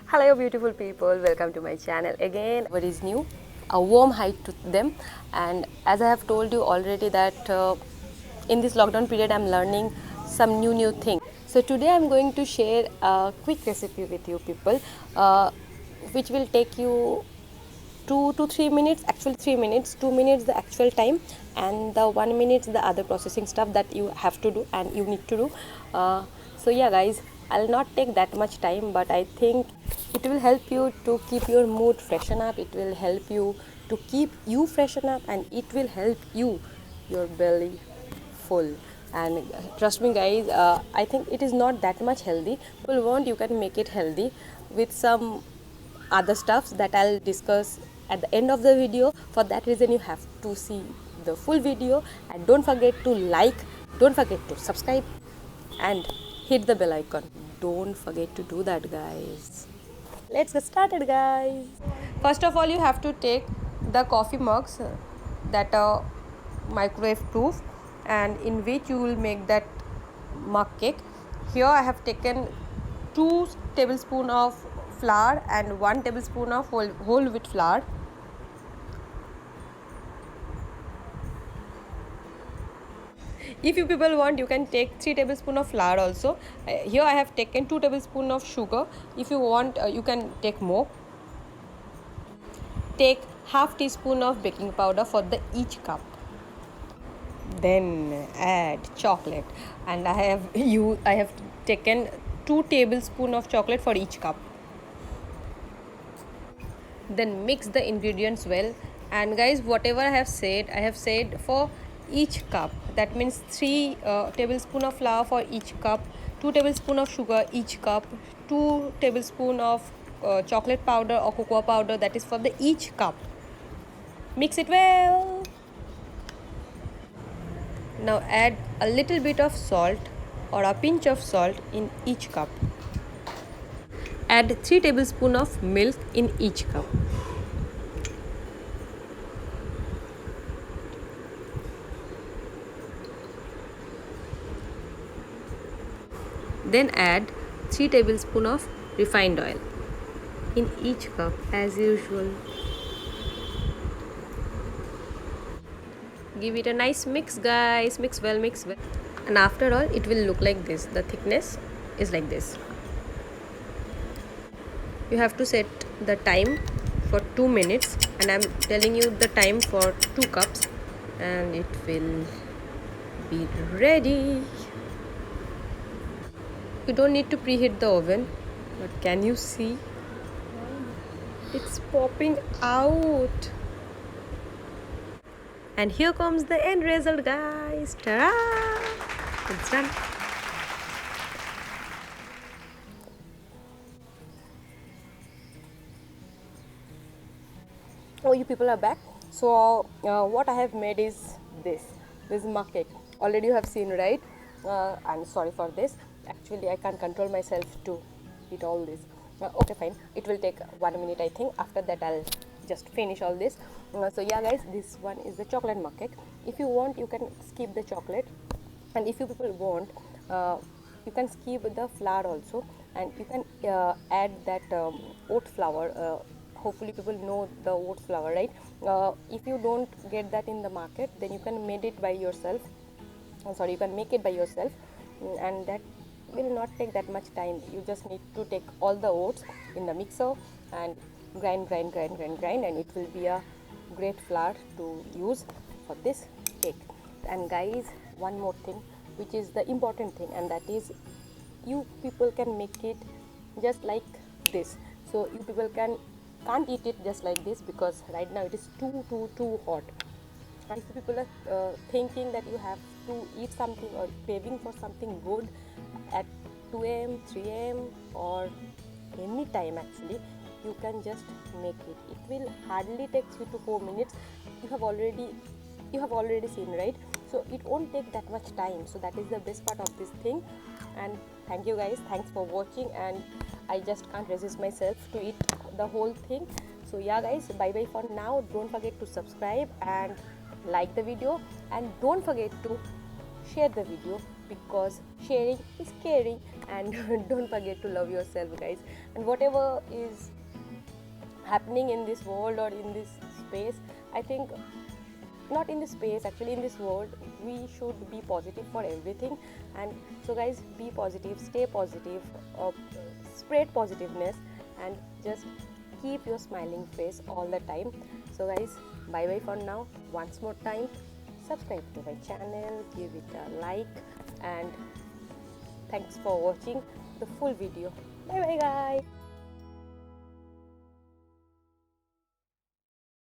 Hello beautiful people, welcome to my channel again. What is new? A warm hi to them. And as I have told you already that in this lockdown period I'm learning some new things. So today I'm going to share a quick recipe with you people, which will take you 2 to 3 minutes, actually 3 minutes, 2 minutes the actual time, and the 1 minute the other processing stuff that you have to do and you need to do. So yeah guys, I'll not take that much time, but I think it will help you to keep your mood freshen up, it will help you to keep you freshen up, and it will help you your belly full. And trust me guys, I think it is not that much healthy. People want, you can make it healthy with some other stuffs that I'll discuss at the end of the video. For that reason you have to see the full video, and don't forget to like, don't forget to subscribe, and hit the bell icon. Don't forget to do that guys. Let's get started guys. First of all, you have to take the coffee mugs that are microwave proof and in which you will make that mug cake. Here I have taken 2 tablespoons of flour and 1 tablespoon of whole wheat flour. If you people want, you can take 3 tablespoons of flour also. Here I have taken 2 tablespoons of sugar. If you want, you can take more. Take half teaspoon of baking powder for the each cup. Then add chocolate, and I have taken 2 tablespoons of chocolate for each cup. Then mix the ingredients well, and guys, whatever I have said for each cup. That means 3 tablespoons of flour for each cup, 2 tablespoons of sugar each cup, 2 tablespoons of chocolate powder or cocoa powder, that is for the each cup. Mix it well. Now add a little bit of salt or a pinch of salt in each cup. Add 3 tablespoons of milk in each cup. Then add 3 tablespoons of refined oil in each cup as usual. Give it a nice mix guys, mix well. And after all, it will look like this. The thickness is like this. You have to set the time for 2 minutes, and I'm telling you the time for 2 cups, and it will be ready. You don't need to preheat the oven, but can you see? It's popping out. And here comes the end result guys. Ta-da! It's done. Oh, you people are back. So what I have made is this mug cake. Already you have seen, right? I'm sorry for this. Actually, I can't control myself to eat all this. Okay, fine. It will take 1 minute, I think. After that, I'll just finish all this. So yeah, guys, this one is the chocolate mug cake. If you want, you can skip the chocolate, and if you people want, you can skip the flour also, and you can add that oat flour. Hopefully people know the oat flour, right? If you don't get that in the market, then you can make it by yourself. You can make it by yourself, and that will not take that much time. You just need to take all the oats in the mixer and grind, and it will be a great flour to use for this cake. And guys, one more thing, which is the important thing, and that is you people can make it just like this. So you people can't eat it just like this, because right now it is too hot. And if people are thinking that you have to eat something or craving for something good at 2 a.m., 3 a.m. or any time, actually, you can just make it. It will hardly take 3 to 4 minutes. You have already seen, right? So it won't take that much time. So that is the best part of this thing. And thank you guys, thanks for watching, and I just can't resist myself to eat the whole thing. So yeah guys, bye bye for now. Don't forget to subscribe and like the video, and don't forget to share the video because sharing is caring. And don't forget to love yourself, guys. And whatever is happening in this world or in this space, I think, not in this space, actually in this world, we should be positive for everything. And so guys, be positive, stay positive, spread positiveness, and just keep your smiling face all the time. So guys, bye bye for now. Once more time, subscribe to my channel, give it a like, and thanks for watching the full video. Bye bye guys.